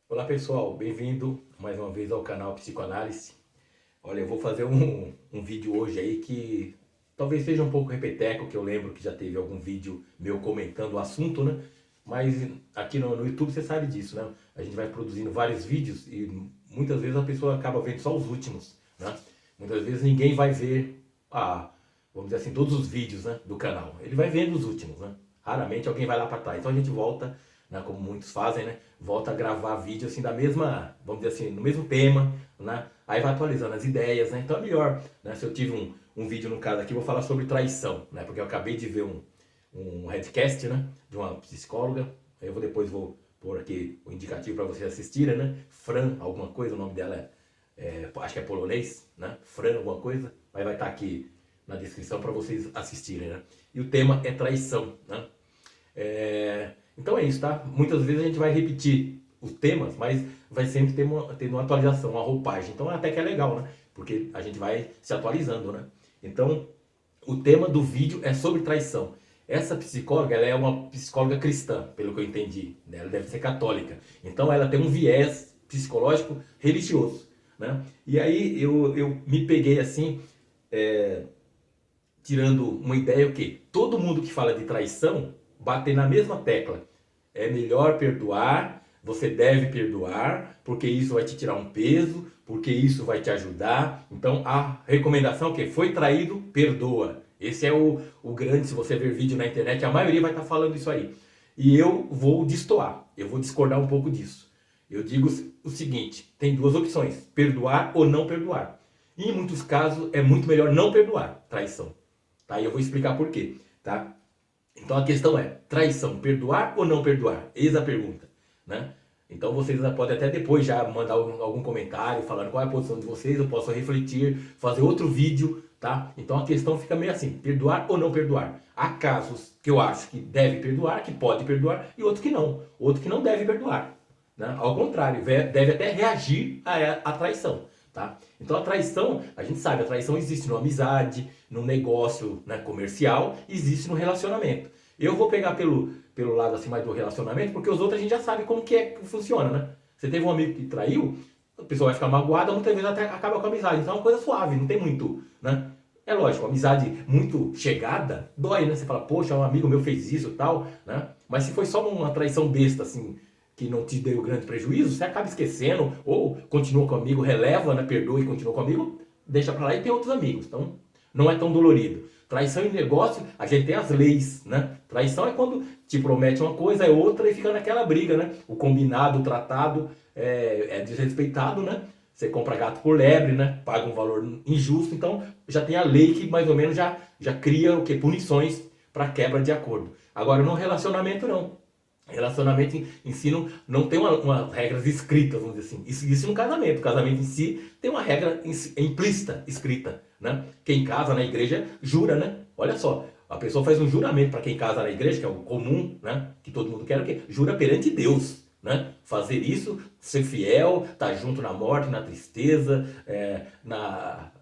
Olá pessoal, bem-vindo mais uma vez ao canal Psicoanálise. Olha, eu vou fazer um vídeo hoje aí que talvez seja um pouco repeteco, que eu lembro que já teve algum vídeo meu comentando o assunto, né? Mas aqui no YouTube você sabe disso, né? A gente vai produzindo vários vídeos e muitas vezes a pessoa acaba vendo só os últimos, né? Muitas vezes ninguém vai ver, vamos dizer assim, todos os vídeos, né, do canal. Ele vai vendo os últimos, né? Raramente alguém vai lá para trás. Então a gente volta, né, como muitos fazem, né? Volta a gravar vídeo assim da mesma, vamos dizer assim, no mesmo tema, né? Aí vai atualizando as ideias, né? Então é melhor, né? Se eu tive um vídeo no caso aqui, vou falar sobre traição, né? Porque eu acabei de ver um headcast, né? De uma psicóloga. Aí eu depois vou pôr aqui o indicativo para vocês assistirem, né? Fran, alguma coisa, o nome dela acho que é polonês, né? Fran, alguma coisa. Mas vai estar aqui na descrição para vocês assistirem, né? E o tema é traição, né? Então é isso, tá? Muitas vezes a gente vai repetir os temas, mas vai sempre ter uma atualização, uma roupagem. Então até que é legal, né? Porque a gente vai se atualizando, né? Então, o tema do vídeo é sobre traição. Essa psicóloga, ela é uma psicóloga cristã, pelo que eu entendi, né? Ela deve ser católica. Então ela tem um viés psicológico religioso, né? E aí eu me peguei assim, tirando uma ideia o quê? Todo mundo que fala de traição bater na mesma tecla. É melhor perdoar, você deve perdoar, porque isso vai te tirar um peso, porque isso vai te ajudar. Então a recomendação é que foi traído, perdoa. Esse é o grande, se você ver vídeo na internet, a maioria vai estar falando isso aí. E eu vou destoar, eu vou discordar um pouco disso. Eu digo o seguinte, tem duas opções, perdoar ou não perdoar. E em muitos casos é muito melhor não perdoar traição. Tá? E eu vou explicar por quê, tá? Então a questão é, traição, perdoar ou não perdoar? Eis a pergunta, né? Então vocês podem até depois já mandar algum comentário falando qual é a posição de vocês, eu posso refletir, fazer outro vídeo, tá? Então a questão fica meio assim, perdoar ou não perdoar? Há casos que eu acho que deve perdoar, que pode perdoar, e outros que não deve perdoar, né? Ao contrário, deve até reagir à traição, tá? Então a traição, a gente sabe, a traição existe numa amizade, num negócio, né, comercial, existe no relacionamento. Eu vou pegar pelo lado assim mais do relacionamento, porque os outros a gente já sabe como que é que funciona, né? Você teve um amigo que traiu, a pessoa vai ficar magoada, muitas vezes até acaba com a amizade. Então é uma coisa suave, não tem muito, né? É lógico, amizade muito chegada, dói, né? Você fala, poxa, um amigo meu fez isso e tal, né? Mas se foi só uma traição besta, assim, que não te deu grande prejuízo, você acaba esquecendo, ou continua com o amigo, releva, né? Perdoa e continua com o amigo, deixa pra lá e tem outros amigos. Então, não é tão dolorido. Traição em negócio, a gente tem as leis, né? Traição é quando te promete uma coisa, é outra e fica naquela briga, né? O combinado, o tratado é desrespeitado, né? Você compra gato por lebre, né? Paga um valor injusto, então já tem a lei que mais ou menos já cria o que? Punições para quebra de acordo. Agora, no relacionamento, não. Relacionamento em si não tem uma regras escritas, vamos dizer assim. Isso existe no casamento. O casamento em si tem uma regra implícita, escrita, né? Quem casa na igreja jura, né? Olha só, a pessoa faz um juramento para quem casa na igreja, que é o comum, né? Que todo mundo quer o quê? Jura perante Deus, né? Fazer isso, ser fiel, estar junto na morte, na tristeza,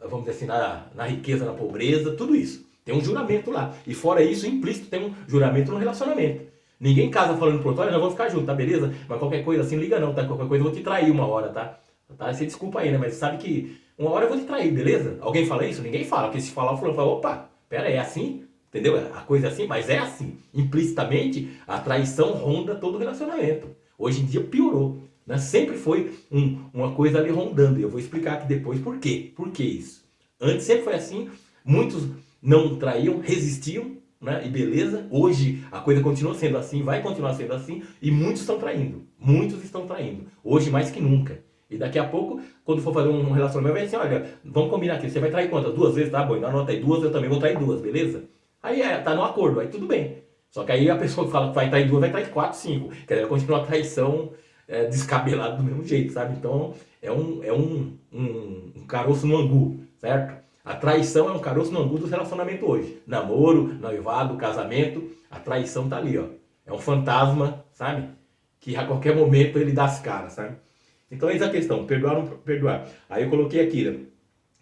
vamos dizer assim, na riqueza, na pobreza, tudo isso. Tem um juramento lá. E fora isso, implícito, tem um juramento no relacionamento. Ninguém casa falando pro outro, olha, nós vamos ficar juntos, tá beleza? Mas qualquer coisa assim, liga não, tá? Qualquer coisa eu vou te trair uma hora, tá? Você desculpa aí, né? Mas sabe que uma hora eu vou te trair, beleza? Alguém fala isso? Ninguém fala, porque se falar, o fulano fala, opa, pera, é assim? Entendeu? A coisa é assim, mas é assim. Implicitamente, a traição ronda todo o relacionamento. Hoje em dia piorou, né? Sempre foi uma coisa ali rondando, e eu vou explicar aqui depois por quê. Por que isso? Antes sempre foi assim, muitos não traíam, resistiam, né? E beleza, hoje a coisa continua sendo assim, vai continuar sendo assim, e muitos estão traindo. Muitos estão traindo. Hoje mais que nunca. E daqui a pouco, quando for fazer um relacionamento, vai assim, olha, vamos combinar aqui, você vai trair quantas? 2 vezes? Tá bom, então anota aí 2, eu também vou trair 2, beleza? Aí tá no acordo, aí tudo bem. Só que aí a pessoa que fala que vai trair 2, vai trair 4, 5. Quer dizer, continua a traição descabelada do mesmo jeito, sabe? Então é um caroço no angu, certo? A traição é um caroço no angu do relacionamento hoje. Namoro, noivado, casamento, a traição tá ali, ó. É um fantasma, sabe? Que a qualquer momento ele dá as caras, sabe? Então eis a questão, perdoar ou não perdoar. Aí eu coloquei aqui, né?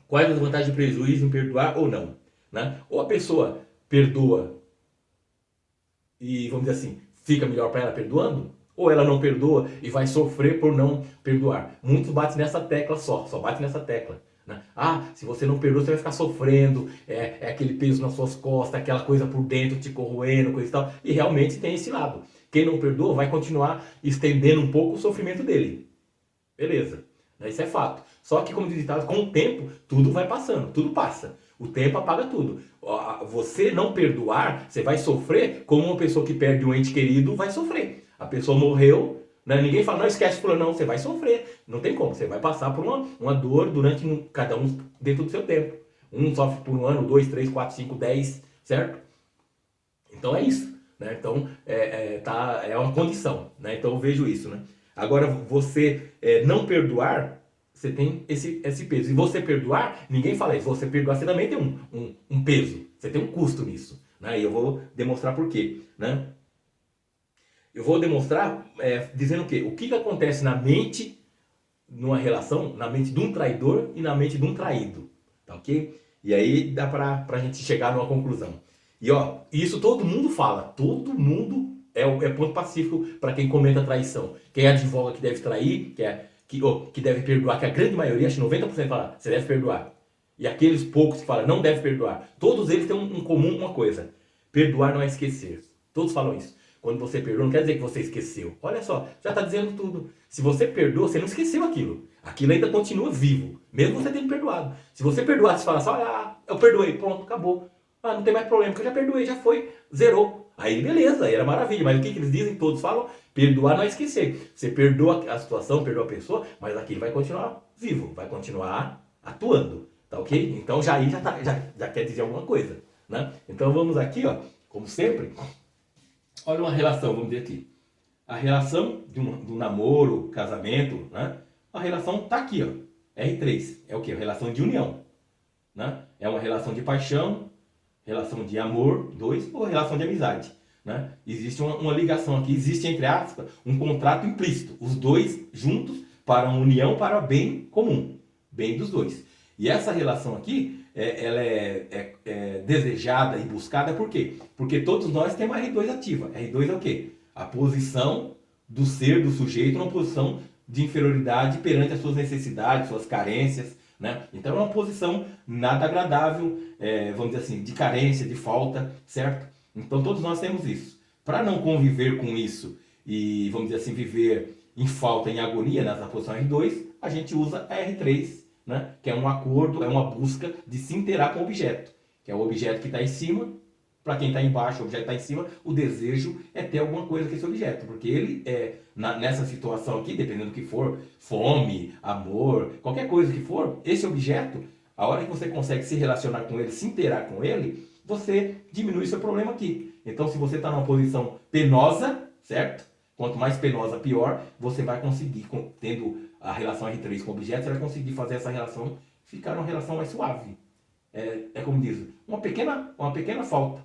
Quais as vantagens e prejuízos em perdoar ou não, né? Ou a pessoa perdoa e, vamos dizer assim, fica melhor para ela perdoando, Ou ela não perdoa e vai sofrer por não perdoar. Muitos batem nessa tecla só batem nessa tecla. Né? Ah, se você não perdoa, você vai ficar sofrendo, é aquele peso nas suas costas, aquela coisa por dentro te corroendo, coisa e tal. E realmente tem esse lado. Quem não perdoa vai continuar estendendo um pouco o sofrimento dele. Beleza, isso é fato. Só que, como diz o ditado, com o tempo, tudo vai passando, tudo passa. O tempo apaga tudo. Você não perdoar, você vai sofrer como uma pessoa que perde um ente querido vai sofrer. A pessoa morreu, né? Ninguém fala, não esquece fulano, não, você vai sofrer. Não tem como, você vai passar por uma dor durante cada um dentro do seu tempo. Um sofre por 1 ano, 2, 3, 4, 5, 10, certo? Então é isso. Né? Então é uma condição. Né? Então eu vejo isso. Né? Agora, você não perdoar, você tem esse peso. E você perdoar, ninguém fala isso. Você perdoar, você também tem um peso. Você tem um custo nisso. Né? E eu vou demonstrar por quê. Né? Eu vou demonstrar dizendo o quê? O que acontece na mente, numa relação, na mente de um traidor e na mente de um traído. Tá ok? E aí dá pra gente chegar numa conclusão. E ó, isso todo mundo fala. Todo mundo é ponto pacífico para quem comenta traição. Quem advoga que deve trair, que deve perdoar, que a grande maioria, acho que 90% fala, você deve perdoar. E aqueles poucos que falam, não deve perdoar. Todos eles têm um comum uma coisa. Perdoar não é esquecer. Todos falam isso. Quando você perdoa, não quer dizer que você esqueceu. Olha só, já está dizendo tudo. Se você perdoa, você não esqueceu aquilo. Aquilo ainda continua vivo, mesmo você tendo perdoado. Se você perdoar, você fala assim, olha, eu perdoei, pronto, acabou. Ah, não tem mais problema, porque eu já perdoei, já foi, zerou. Aí beleza, aí era maravilha. Mas o que eles dizem? Todos falam, perdoar não é esquecer. Você perdoa a situação, perdoa a pessoa, mas aquilo vai continuar vivo, vai continuar atuando. Tá ok? Então aí já quer dizer alguma coisa. Né? Então vamos aqui, ó, como sempre. Olha uma relação, vamos dizer aqui. A relação do namoro, casamento, né? A relação está aqui, ó. R3. É o quê? A relação de união. Né? É uma relação de paixão, relação de amor, 2, ou relação de amizade. Né? Existe uma ligação aqui, existe, entre aspas, um contrato implícito. Os dois juntos para uma união, para bem comum. Bem dos dois. E essa relação aqui, ela é desejada e buscada por quê? Porque todos nós temos a R2 ativa. R2 é o quê? A posição do ser, do sujeito, numa posição de inferioridade perante as suas necessidades, suas carências. Né? Então é uma posição nada agradável, vamos dizer assim, de carência, de falta, certo? Então todos nós temos isso. Para não conviver com isso e, vamos dizer assim, viver em falta, em agonia nessa posição R2, a gente usa a R3, né? Que é um acordo, é uma busca de se interar com o objeto, que é o objeto que está em cima. Para quem está embaixo, o objeto está em cima, o desejo é ter alguma coisa com esse objeto, porque ele nessa situação aqui, dependendo do que for, fome, amor, qualquer coisa que for, esse objeto, a hora que você consegue se relacionar com ele, se interar com ele, você diminui seu problema aqui. Então, se você está numa posição penosa, certo? Quanto mais penosa, pior, você vai conseguir, tendo a relação R3 com o objeto, você vai conseguir fazer essa relação ficar uma relação mais suave. É como diz, uma pequena falta.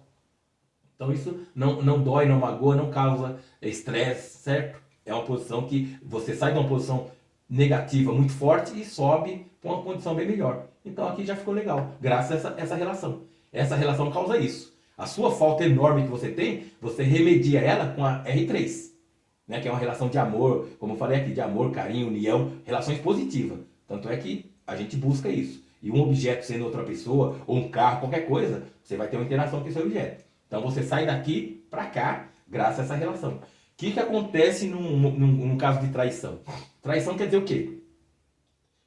Então isso não dói, não magoa, não causa estresse, certo? É uma posição que você sai de uma posição negativa muito forte e sobe para uma condição bem melhor. Então aqui já ficou legal, graças a essa relação. Essa relação causa isso. A sua falta enorme que você tem, você remedia ela com a R3, né? Que é uma relação de amor, como eu falei aqui, de amor, carinho, união, relações positivas. Tanto é que a gente busca isso. E um objeto sendo outra pessoa, ou um carro, qualquer coisa, você vai ter uma interação com esse objeto. Então você sai daqui para cá, graças a essa relação. O que acontece num caso de traição? Traição quer dizer o quê?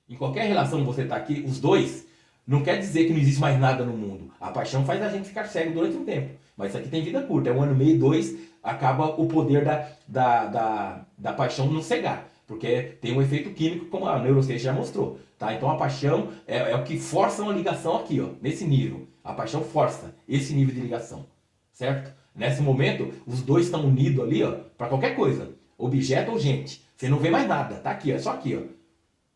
Em qualquer relação que você está aqui, os dois, não quer dizer que não existe mais nada no mundo. A paixão faz a gente ficar cego durante um tempo. Mas isso aqui tem vida curta, é 1 ano e meio, 2, acaba o poder da paixão não cegar. Porque tem um efeito químico, como a neurociência já mostrou. Tá? Então a paixão é o que força uma ligação aqui, ó, nesse nível. A paixão força esse nível de ligação. Certo? Nesse momento, os dois estão unidos ali, ó, para qualquer coisa. Objeto ou gente. Você não vê mais nada. Tá aqui, ó, é só aqui, ó.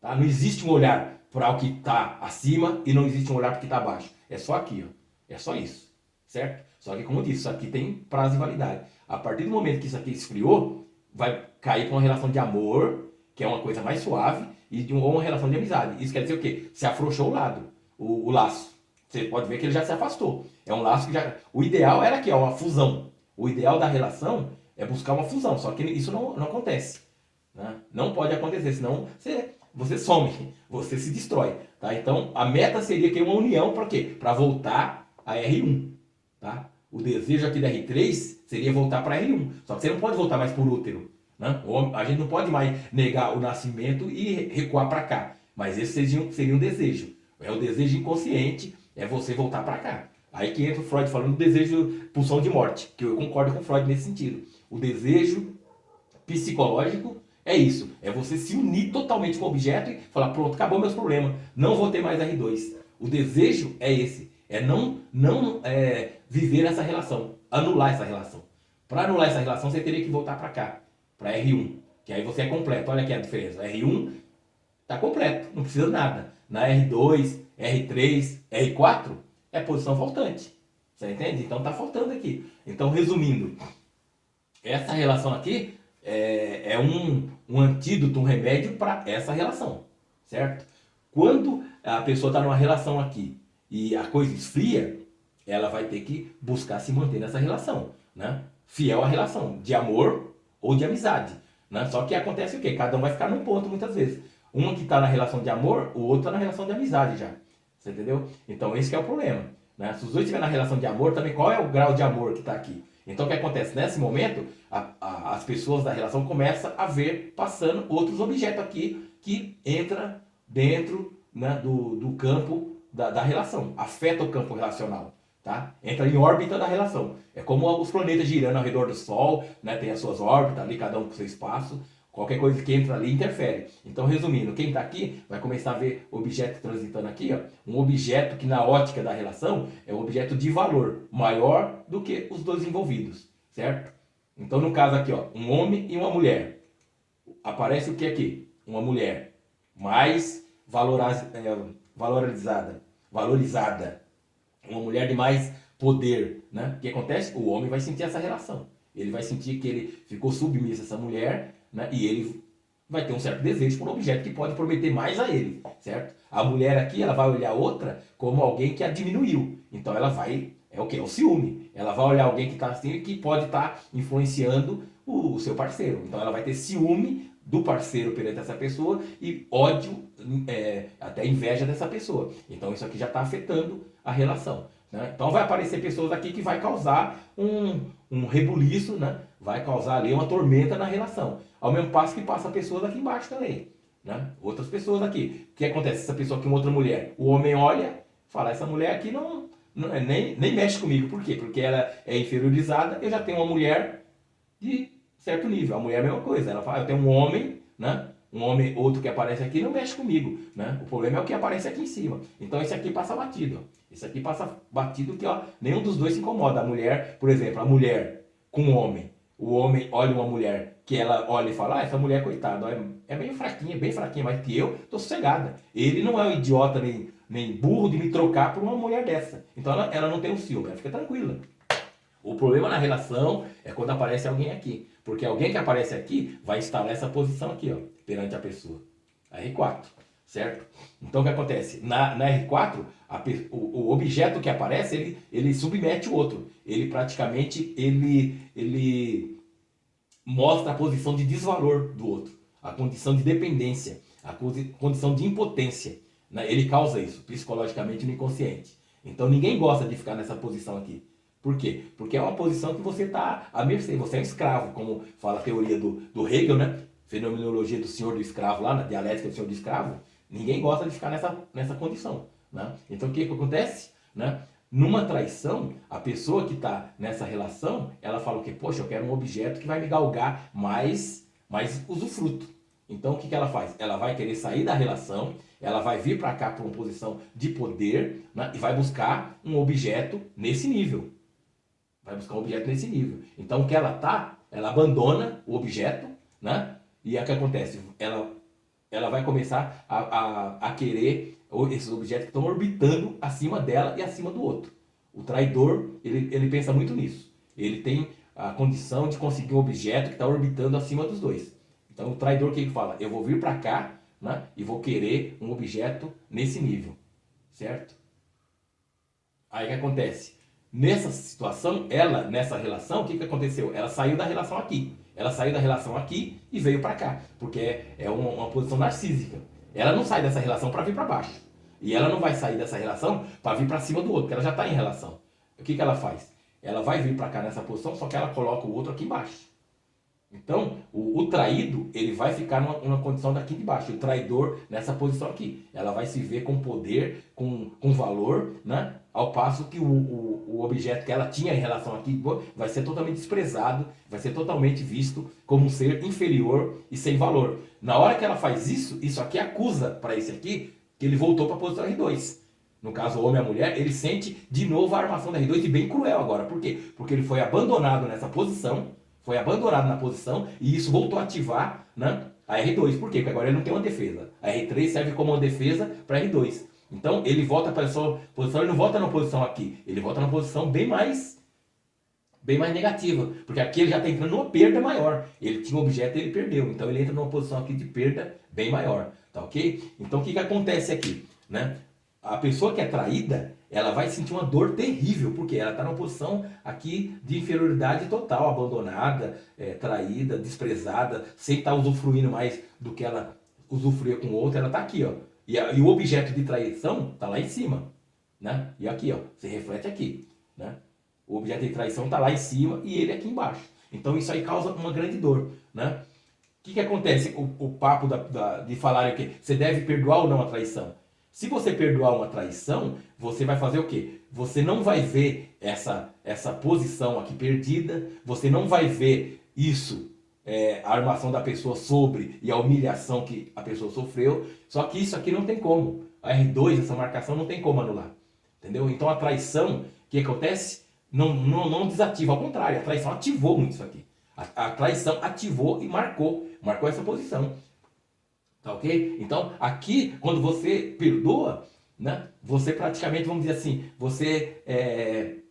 Tá? Não existe um olhar para o que está acima e não existe um olhar para o que está abaixo. É só aqui, ó. É só isso. Certo? Só que, como eu disse, isso aqui tem prazo de validade. A partir do momento que isso aqui esfriou, vai cair para uma relação de amor, que é uma coisa mais suave, ou uma relação de amizade. Isso quer dizer o quê? Se afrouxou o lado, o laço. Você pode ver que ele já se afastou. É um laço que já... O ideal era aqui, ó, uma fusão. O ideal da relação é buscar uma fusão, só que isso não acontece. Né? Não pode acontecer, senão você some, você se destrói. Tá? Então, a meta seria que uma união para quê? Para voltar a R1. Tá? O desejo aqui da R3 seria voltar para R1. Só que você não pode voltar mais por útero. Né? A gente não pode mais negar o nascimento e recuar para cá. Mas esse seria um desejo. É o desejo inconsciente, é você voltar para cá. Aí que entra o Freud falando do desejo, pulsão de morte, que eu concordo com o Freud nesse sentido. O desejo psicológico é isso, é você se unir totalmente com o objeto e falar, pronto, acabou meus problemas, não vou ter mais R2. O desejo é esse, é não viver essa relação, anular essa relação. Para anular essa relação, você teria que voltar para cá, para R1, que aí você é completo. Olha aqui a diferença, R1 está completo, não precisa nada. Na R2, R3, R4 é posição faltante. Você entende? Então está faltando aqui. Então, resumindo, essa relação aqui é um antídoto, um remédio para essa relação, certo? Quando a pessoa está numa relação aqui e a coisa esfria, ela vai ter que buscar se manter nessa relação, né? Fiel à relação, de amor ou de amizade. Né? Só que acontece o quê? Cada um vai ficar num ponto muitas vezes. Uma que está na relação de amor, o outro está na relação de amizade já. Você entendeu? Então esse que é o problema. Né? Se os dois estiverem na relação de amor, também qual é o grau de amor que está aqui? Então o que acontece? Nesse momento, as pessoas da relação começam a ver passando outros objetos aqui que entra dentro, né, do campo da relação. Afeta o campo relacional. Tá? Entra em órbita da relação. É como os planetas girando ao redor do Sol, né? Tem as suas órbitas ali, cada um com seu espaço. Qualquer coisa que entra ali interfere. Então, resumindo, quem está aqui vai começar a ver objeto transitando aqui, ó, um objeto que na ótica da relação é um objeto de valor maior do que os dois envolvidos, certo? Então, no caso aqui, ó, um homem e uma mulher. Aparece o que aqui? Uma mulher mais valorizada. Uma mulher de mais poder, né? O que acontece? O homem vai sentir essa relação. Ele vai sentir que ele ficou submisso a essa mulher, né? E ele vai ter um certo desejo por um objeto que pode prometer mais a ele, certo? A mulher aqui, ela vai olhar outra como alguém que a diminuiu. Então ela vai, é o quê? É o ciúme. Ela vai olhar alguém que está assim, que pode estar influenciando o seu parceiro. Então ela vai ter ciúme do parceiro perante essa pessoa e ódio, até inveja dessa pessoa. Então isso aqui já está afetando a relação. Né? Então vai aparecer pessoas aqui que vai causar um rebuliço, né? Vai causar ali uma tormenta na relação. Ao mesmo passo que passa pessoas aqui embaixo também. Né? Outras pessoas aqui. O que acontece? Essa pessoa aqui, uma outra mulher, o homem olha, fala, essa mulher aqui nem mexe comigo. Por quê? Porque ela é inferiorizada, eu já tenho uma mulher de certo nível. A mulher é a mesma coisa. Ela fala, eu tenho um homem, né? Um homem, outro que aparece aqui, não mexe comigo, né? O problema é o que aparece aqui em cima. Então esse aqui passa batido, ó. Esse aqui passa batido que, ó, nenhum dos dois se incomoda. A mulher, por exemplo, a mulher com o homem olha uma mulher que ela olha e fala, essa mulher, coitada, ó, é bem fraquinha, mas que eu tô sossegada. Ele não é um idiota nem burro de me trocar por uma mulher dessa. Então ela não tem um ciúme, ela fica tranquila. O problema na relação é quando aparece alguém aqui. Porque alguém que aparece aqui vai instalar essa posição aqui, ó, perante a pessoa. A R4, certo? Então o que acontece? Na R4, o objeto que aparece, ele submete o outro. Ele praticamente, ele mostra a posição de desvalor do outro. A condição de dependência. A condição de impotência. Né? Ele causa isso, psicologicamente no inconsciente. Então ninguém gosta de ficar nessa posição aqui. Por quê? Porque é uma posição que você está à mercê, você é um escravo, como fala a teoria do Hegel, né? Fenomenologia do senhor do escravo lá, na dialética do senhor do escravo. Ninguém gosta de ficar nessa condição. Né? Então o que acontece? Né? Numa traição, a pessoa que está nessa relação, ela fala o quê? Poxa, eu quero um objeto que vai me galgar mais usufruto. Então o que ela faz? Ela vai querer sair da relação, ela vai vir para cá para uma posição de poder, né? E vai buscar um objeto nesse nível. Vai buscar um objeto nesse nível. Então o que ela ela abandona o objeto, né? E o que acontece? Ela vai começar a querer esses objetos que estão orbitando acima dela e acima do outro. O traidor, ele pensa muito nisso. Ele tem a condição de conseguir um objeto que está orbitando acima dos dois. Então o traidor, o que ele fala? Eu vou vir para cá, né? E vou querer um objeto nesse nível. Certo? Aí o que acontece? nessa situação, ela, nessa relação, o que aconteceu? Ela saiu da relação aqui. Ela saiu da relação aqui e veio para cá, porque é uma posição narcísica. Ela não sai dessa relação para vir para baixo. E ela não vai sair dessa relação para vir para cima do outro, porque ela já está em relação. O que ela faz? Ela vai vir para cá nessa posição, só que ela coloca o outro aqui embaixo. Então, o traído, ele vai ficar numa condição daqui de baixo. O traidor nessa posição aqui. Ela vai se ver com poder, com valor, né? Ao passo que o objeto que ela tinha em relação aqui vai ser totalmente desprezado, vai ser totalmente visto como um ser inferior e sem valor. Na hora que ela faz isso, isso aqui acusa para esse aqui que ele voltou para a posição R2. No caso, o homem e a mulher, ele sente de novo a armação da R2 e bem cruel agora. Por quê? Porque ele foi abandonado nessa posição, foi abandonado na posição e isso voltou a ativar, né, a R2. Por quê? Porque agora ele não tem uma defesa. A R3 serve como uma defesa para R2. Então ele volta para a sua posição, ele não volta na posição aqui, ele volta na posição bem mais negativa, porque aqui ele já está entrando numa perda maior. Ele tinha um objeto e ele perdeu, então ele entra numa posição aqui de perda bem maior, tá ok? Então o que acontece aqui, né? A pessoa que é traída, ela vai sentir uma dor terrível, porque ela está numa posição aqui de inferioridade total, abandonada, traída, desprezada, sem estar usufruindo mais do que ela usufruía com o outro. Ela está aqui, ó. E o objeto de traição está lá em cima, né? E aqui, ó, se reflete aqui, né? O objeto de traição está lá em cima e ele aqui embaixo. Então isso aí causa uma grande dor, né? O que acontece? O papo de falar o quê? Você deve perdoar ou não a traição? Se você perdoar uma traição, você vai fazer o quê? Você não vai ver essa posição aqui perdida, você não vai ver isso, a armação da pessoa sobre e a humilhação que a pessoa sofreu, só que isso aqui não tem como. A R2, essa marcação, não tem como anular. Entendeu? Então a traição, o que acontece? Não desativa, ao contrário, a traição ativou muito isso aqui. A traição ativou e marcou essa posição. Tá ok? Então, aqui, quando você perdoa, né, você praticamente, vamos dizer assim, você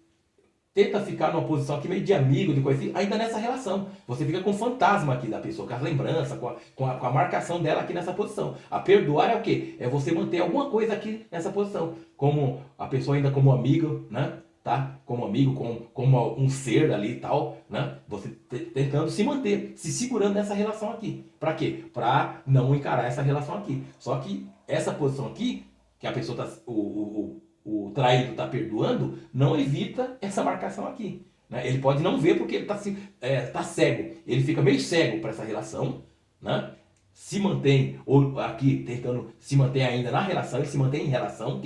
tenta ficar numa posição aqui meio de amigo, de coisa assim, ainda nessa relação. Você fica com o fantasma aqui da pessoa, com as lembranças, com a marcação dela aqui nessa posição. A perdoar é o quê? É você manter alguma coisa aqui nessa posição. Como a pessoa ainda como amigo, né? Tá? Como amigo, como um ser ali e tal, né? Você tentando se manter, se segurando nessa relação aqui. Para quê? Para não encarar essa relação aqui. Só que essa posição aqui, que a pessoa tá, o traído está perdoando, não evita essa marcação aqui, né? Ele pode não ver porque ele tá cego. Ele fica meio cego para essa relação, né? Se mantém, ou aqui tentando se manter ainda na relação, ele se mantém em relação,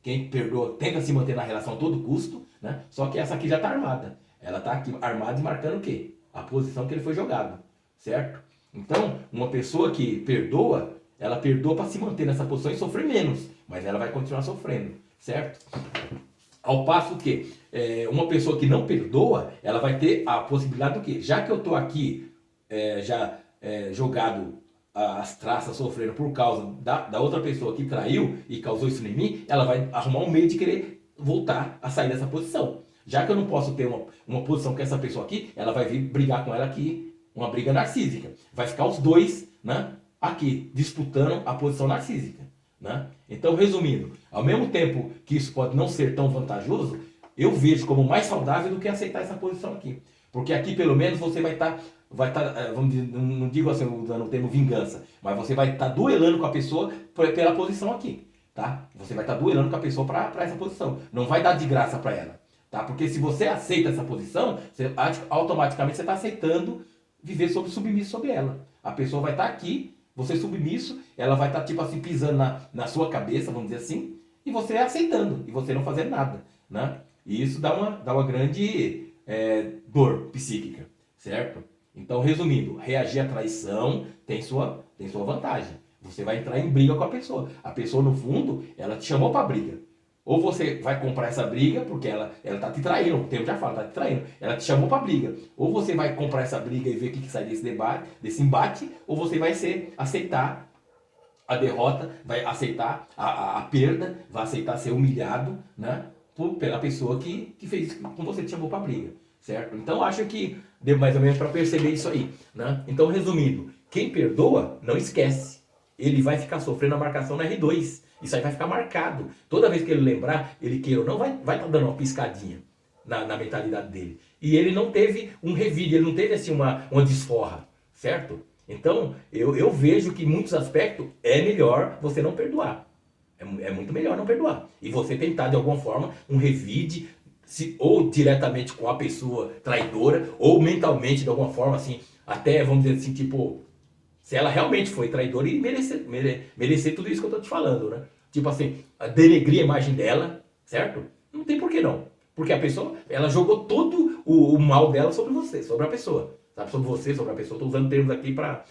quem perdoa tenta se manter na relação a todo custo, né? Só que essa aqui já está armada. Ela está aqui armada e marcando o quê? A posição que ele foi jogado, certo? Então, uma pessoa que perdoa, ela perdoa para se manter nessa posição e sofrer menos, mas ela vai continuar sofrendo, certo? Ao passo que uma pessoa que não perdoa, ela vai ter a possibilidade do quê? Já que eu estou aqui jogado as traças sofrendo por causa da outra pessoa que traiu e causou isso em mim, ela vai arrumar um meio de querer voltar a sair dessa posição. Já que eu não posso ter uma posição com essa pessoa aqui, ela vai vir brigar com ela aqui, uma briga narcísica. Vai ficar os dois, né, aqui, disputando a posição narcísica, né? Então, resumindo, ao mesmo tempo que isso pode não ser tão vantajoso, eu vejo como mais saudável do que aceitar essa posição aqui. Porque aqui, pelo menos, você vai estar, vamos dizer, não digo assim, usando o termo vingança, mas você vai estar duelando com a pessoa pela posição aqui, tá? Você vai estar duelando com a pessoa para essa posição. Não vai dar de graça para ela, tá? Porque se você aceita essa posição, automaticamente você está aceitando viver submisso sobre ela. A pessoa vai estar aqui, você submisso, ela vai estar tipo assim pisando na sua cabeça, vamos dizer assim, e você aceitando, e você não fazendo nada, né? E isso dá uma grande dor psíquica, certo? Então, resumindo, reagir à traição tem sua vantagem. Você vai entrar em briga com a pessoa. A pessoa, no fundo, ela te chamou para briga. Ou você vai comprar essa briga, porque ela tá te traindo, o termo já fala, tá te traindo. Ela te chamou para briga. Ou você vai comprar essa briga e ver o que sai desse debate, desse embate, ou você vai aceitar a derrota, vai aceitar a perda, vai aceitar ser humilhado, né, pela pessoa que fez isso com você, te chamou para briga, certo? Então acho que deu mais ou menos para perceber isso aí, né? Então, resumindo, quem perdoa não esquece. ele vai ficar sofrendo a marcação na R2. Isso aí vai ficar marcado. Toda vez que ele lembrar, ele queira ou não, vai estar dando uma piscadinha na mentalidade dele. E ele não teve um revide, ele não teve assim uma desforra, certo? Então, eu vejo que em muitos aspectos é melhor você não perdoar. É muito melhor não perdoar. E você tentar, de alguma forma, um revide, ou diretamente com a pessoa traidora, ou mentalmente, de alguma forma, assim, até, vamos dizer assim, tipo, se ela realmente foi traidora e merecer tudo isso que eu tô te falando, né? Tipo assim, denegrir a imagem dela, certo? Não tem por que não. Porque a pessoa, ela jogou todo o mal dela sobre você, sobre a pessoa. Sabe? Sobre você, sobre a pessoa. Estou usando termos aqui para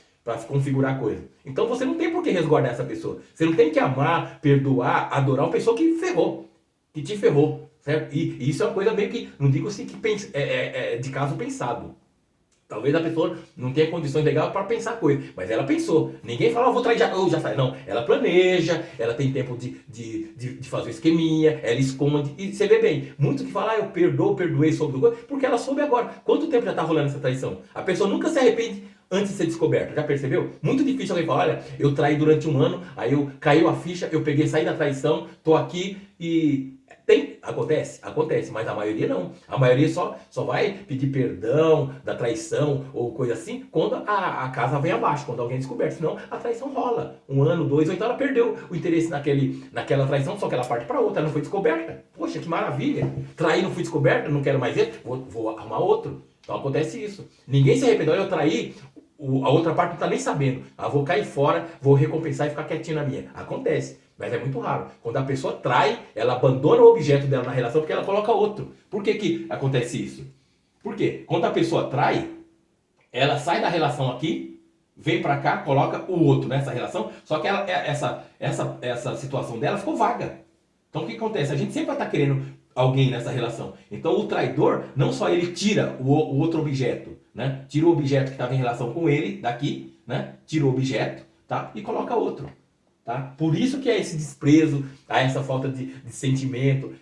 configurar a coisa. Então você não tem por que resguardar essa pessoa. Você não tem que amar, perdoar, adorar uma pessoa que ferrou. Que te ferrou. Certo? E isso é uma coisa meio que, não digo assim que é de caso pensado. Talvez a pessoa não tenha condições legais para pensar coisa, mas ela pensou. Ninguém fala, vou trair, já sai. Não, ela planeja, ela tem tempo de fazer um esqueminha, ela esconde. E você vê bem, muitos que falam, eu perdoei sobre o coisa, porque ela soube agora. Quanto tempo já está rolando essa traição? A pessoa nunca se arrepende antes de ser descoberta, já percebeu? Muito difícil alguém falar, olha, eu traí durante um ano, aí caiu a ficha, eu saí da traição, tô aqui e... Acontece, mas a maioria não. A maioria só vai pedir perdão da traição ou coisa assim quando a casa vem abaixo, quando alguém é descoberto. Senão a traição rola. 1 ano, 2, ou então ela perdeu o interesse naquela traição, só que ela parte para outra, ela não foi descoberta. Poxa, que maravilha. Trair, não fui descoberta, não quero mais ele, vou arrumar outro. Então acontece isso. Ninguém se arrependeu, eu traí, a outra parte não está nem sabendo. Vou cair fora, vou recompensar e ficar quietinho na minha. Acontece. Mas é muito raro. Quando a pessoa trai, ela abandona o objeto dela na relação porque ela coloca outro. Por que acontece isso? Porque quando a pessoa trai, ela sai da relação aqui, vem pra cá, coloca o outro nessa relação, só que essa situação dela ficou vaga. Então o que acontece? A gente sempre vai estar querendo alguém nessa relação. Então o traidor, não só ele tira o outro objeto, né? Tira o objeto que estava em relação com ele, daqui, né? Tira o objeto, tá? E coloca outro. Tá? Por isso que é esse desprezo, essa falta de sentimento,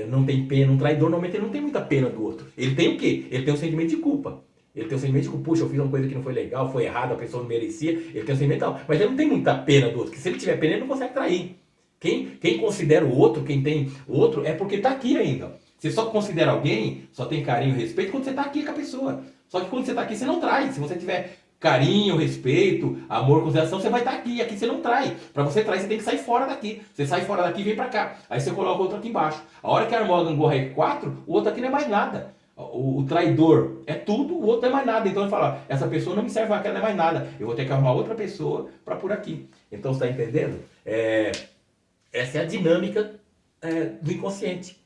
não tem pena. Um traidor normalmente ele não tem muita pena do outro. Ele tem o quê? Ele tem um sentimento de culpa. Ele tem um sentimento de culpa, puxa, eu fiz uma coisa que não foi legal, foi errado, a pessoa não merecia. Ele tem um sentimento tal. Mas ele não tem muita pena do outro, porque se ele tiver pena ele não consegue trair. Quem considera o outro, quem tem o outro, é porque está aqui ainda. Você só considera alguém, só tem carinho e respeito quando você está aqui com a pessoa. Só que quando você está aqui você não trai. Se você tiver carinho, respeito, amor, consideração, você vai estar aqui. Aqui você não trai. Para você trair, você tem que sair fora daqui. Você sai fora daqui e vem para cá. Aí você coloca o outro aqui embaixo. A hora que armou a gangorra R4, o outro aqui não é mais nada. O traidor é tudo, o outro não é mais nada. Então ele fala, essa pessoa não me serve, aquela não é mais nada. Eu vou ter que arrumar outra pessoa para por aqui. Então você está entendendo? Essa é a dinâmica do inconsciente.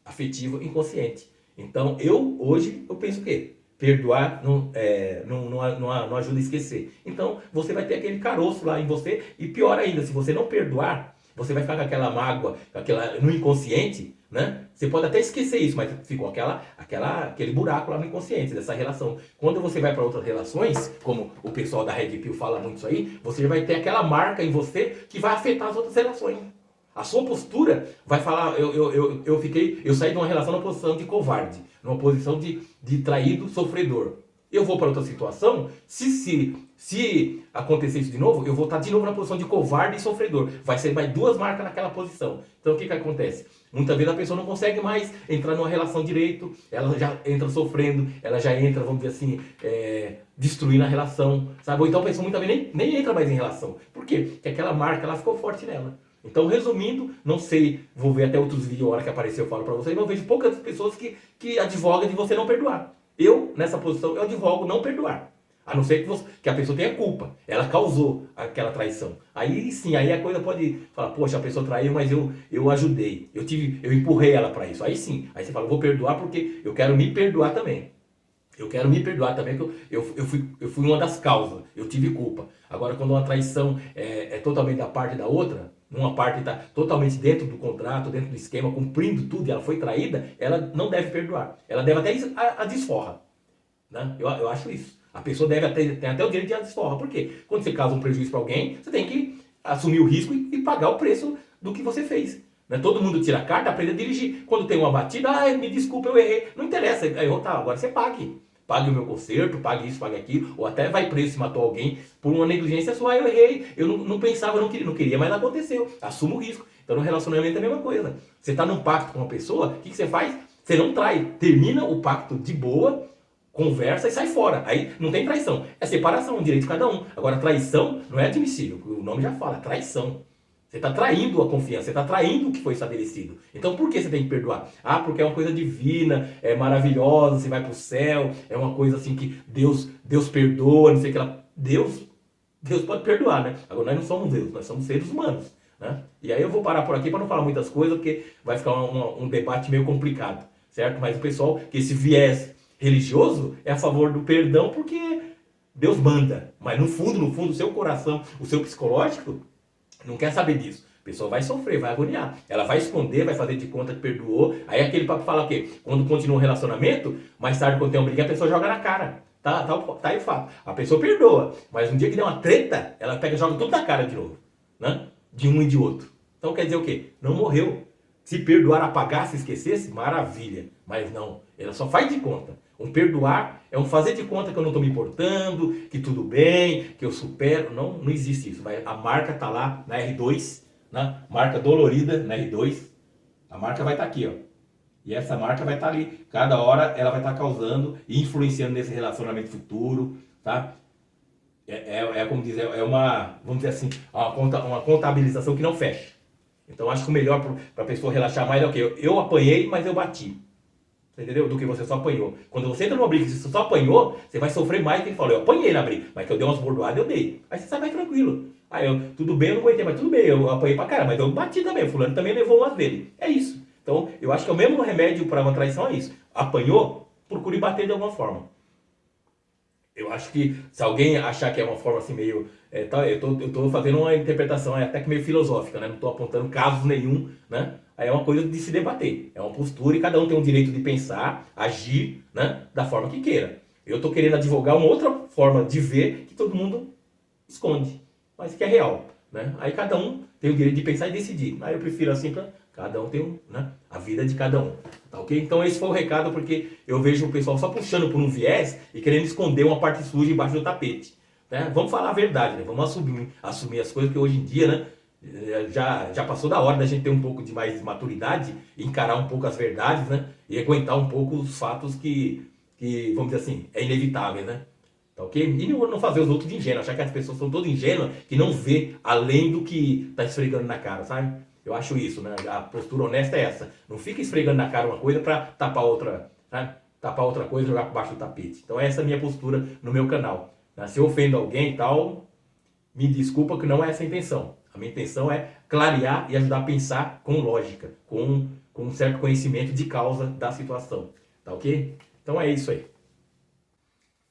Afetivo inconsciente. Então hoje eu penso o quê? Perdoar não ajuda a esquecer. Então, você vai ter aquele caroço lá em você. E pior ainda, se você não perdoar, você vai ficar com aquela mágoa, no inconsciente, né? Você pode até esquecer isso, mas ficou aquele buraco lá no inconsciente dessa relação. Quando você vai para outras relações, como o pessoal da Red Pill fala muito isso aí, você vai ter aquela marca em você que vai afetar as outras relações. A sua postura vai falar, eu saí de uma relação numa posição de covarde, numa posição de traído, sofredor. Eu vou para outra situação, se acontecer isso de novo, eu vou estar de novo na posição de covarde e sofredor. Vai ser mais 2 marcas naquela posição. Então o que acontece? Muitas vezes a pessoa não consegue mais entrar numa relação direito, ela já entra sofrendo, ela já entra, vamos dizer assim, destruindo a relação, sabe? Ou então a pessoa muitas vezes nem entra mais em relação. Por quê? Porque aquela marca, ela ficou forte nela. Então, resumindo, não sei, vou ver até outros vídeos, a hora que aparecer eu falo pra vocês, mas eu vejo poucas pessoas que advogam de você não perdoar. Eu, nessa posição, eu advogo não perdoar. A não ser que a pessoa tenha culpa. Ela causou aquela traição. Aí sim, aí a coisa pode falar, poxa, a pessoa traiu, mas eu ajudei. Eu empurrei ela para isso. Aí sim, aí você fala, vou perdoar porque eu quero me perdoar também. Eu quero me perdoar também, porque eu fui uma das causas. Eu tive culpa. Agora, quando uma traição é totalmente da parte da outra, uma parte está totalmente dentro do contrato, dentro do esquema, cumprindo tudo, e ela foi traída, ela não deve perdoar. Ela deve até a desforra. Né? Eu acho isso. A pessoa tem até o direito de a desforra. Por quê? Quando você causa um prejuízo para alguém, você tem que assumir o risco e pagar o preço do que você fez. Né? Todo mundo tira a carta, aprende a dirigir. Quando tem uma batida, me desculpa, eu errei. Não interessa, errou, tá, agora você pague. pague o meu conserto, pague isso, pague aquilo, ou até vai preso se matou alguém por uma negligência sua, eu errei, eu não pensava, não queria, mas aconteceu, assumo o risco. Então no relacionamento é a mesma coisa. Você está num pacto com uma pessoa, o que você faz? Você não trai, termina o pacto de boa, conversa e sai fora. Aí não tem traição, é separação, o direito de cada um. Agora traição não é admissível, o nome já fala, traição. Você está traindo a confiança, você está traindo o que foi estabelecido. Então por que você tem que perdoar? Ah, porque é uma coisa divina, é maravilhosa, você vai para o céu, é uma coisa assim que Deus perdoa, não sei o que lá. Deus pode perdoar, né? Agora nós não somos Deus, nós somos seres humanos. Né? E aí eu vou parar por aqui para não falar muitas coisas, porque vai ficar um debate meio complicado, certo? Mas o pessoal, que esse viés religioso é a favor do perdão porque Deus manda. Mas no fundo, o seu coração, o seu psicológico, não quer saber disso. A pessoa vai sofrer, vai agoniar. Ela vai esconder, vai fazer de conta que perdoou. Aí aquele papo fala o quê? Quando continua o relacionamento, mais tarde quando tem uma briga, a pessoa joga na cara. Tá aí o fato. A pessoa perdoa, mas um dia que der uma treta, ela pega e joga tudo na cara de novo. Né? De um e de outro. Então quer dizer o quê? Não morreu. Se perdoar, apagar, se esquecesse, maravilha. Mas não, ela só faz de conta. Um perdoar é um fazer de conta que eu não estou me importando, que tudo bem, que eu supero. Não existe isso. A marca está lá na R2, né? Marca dolorida na R2. A marca vai estar aqui, ó. E essa marca vai estar ali. Cada hora ela vai estar causando e influenciando nesse relacionamento futuro, tá? Como dizer, vamos dizer assim, uma contabilização que não fecha. Então acho que o melhor para a pessoa relaxar mais é o quê? Eu apanhei, mas eu bati. Entendeu? Do que você só apanhou. Quando você entra numa briga e você só apanhou, você vai sofrer mais do que falou. Eu apanhei na briga, mas que eu dei umas bordoadas, eu dei. Aí você sai mais tranquilo. Aí tudo bem, eu não aguentei, mas tudo bem, eu apanhei pra caramba, mas eu bati também. O fulano também levou umas dele. É isso. Então, eu acho que é o mesmo remédio para uma traição é isso. Apanhou, procure bater de alguma forma. Eu acho que se alguém achar que é uma forma assim meio... eu tô fazendo uma interpretação até que meio filosófica, né? Não tô apontando casos nenhum, né? Aí é uma coisa de se debater. É uma postura e cada um tem o direito de pensar, agir, né? Da forma que queira. Eu tô querendo advogar uma outra forma de ver que todo mundo esconde, mas que é real, né? Aí cada um tem o direito de pensar e decidir. Aí eu prefiro assim para cada um tem né? A vida de cada um. Tá ok? Então esse foi o recado, porque eu vejo o pessoal só puxando por um viés e querendo esconder uma parte suja embaixo do tapete. Né? Vamos falar a verdade, né? Vamos assumir as coisas, que hoje em dia, né? Já passou da hora da gente ter um pouco de mais maturidade, encarar um pouco as verdades, né? E aguentar um pouco os fatos que vamos dizer assim, é inevitável, né? Tá ok? E não fazer os outros de ingênuo, achar que as pessoas são todas ingênuas, que não vê além do que tá esfregando na cara, sabe? Eu acho isso, né? A postura honesta é essa. Não fica esfregando na cara uma coisa para tapar outra, sabe? Tapar outra coisa e jogar por baixo do tapete. Então essa é a minha postura no meu canal. Se eu ofendo alguém e tal, me desculpa que não é essa a intenção. A minha intenção é clarear e ajudar a pensar com lógica, com um certo conhecimento de causa da situação. Tá ok? Então é isso aí.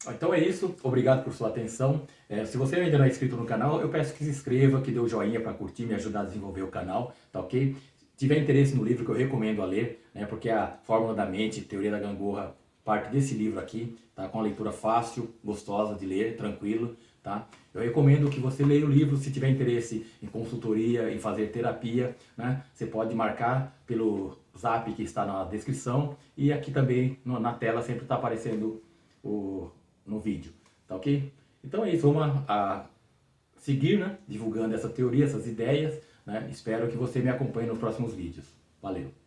Então é isso, obrigado por sua atenção. Se você ainda não é inscrito no canal, eu peço que se inscreva, que dê o joinha para curtir, me ajudar a desenvolver o canal, tá ok? Se tiver interesse no livro que eu recomendo a ler, né, porque a Fórmula da Mente, Teoria da Gangorra, parte desse livro aqui, tá? Com uma leitura fácil, gostosa de ler, tranquilo, tá? Eu recomendo que você leia o livro. Se tiver interesse em consultoria, em fazer terapia, né, você pode marcar pelo zap que está na descrição, e aqui também na tela sempre está aparecendo no vídeo, tá ok? Então é isso, vamos a seguir, né, divulgando essa teoria, essas ideias, né? Espero que você me acompanhe nos próximos vídeos. Valeu!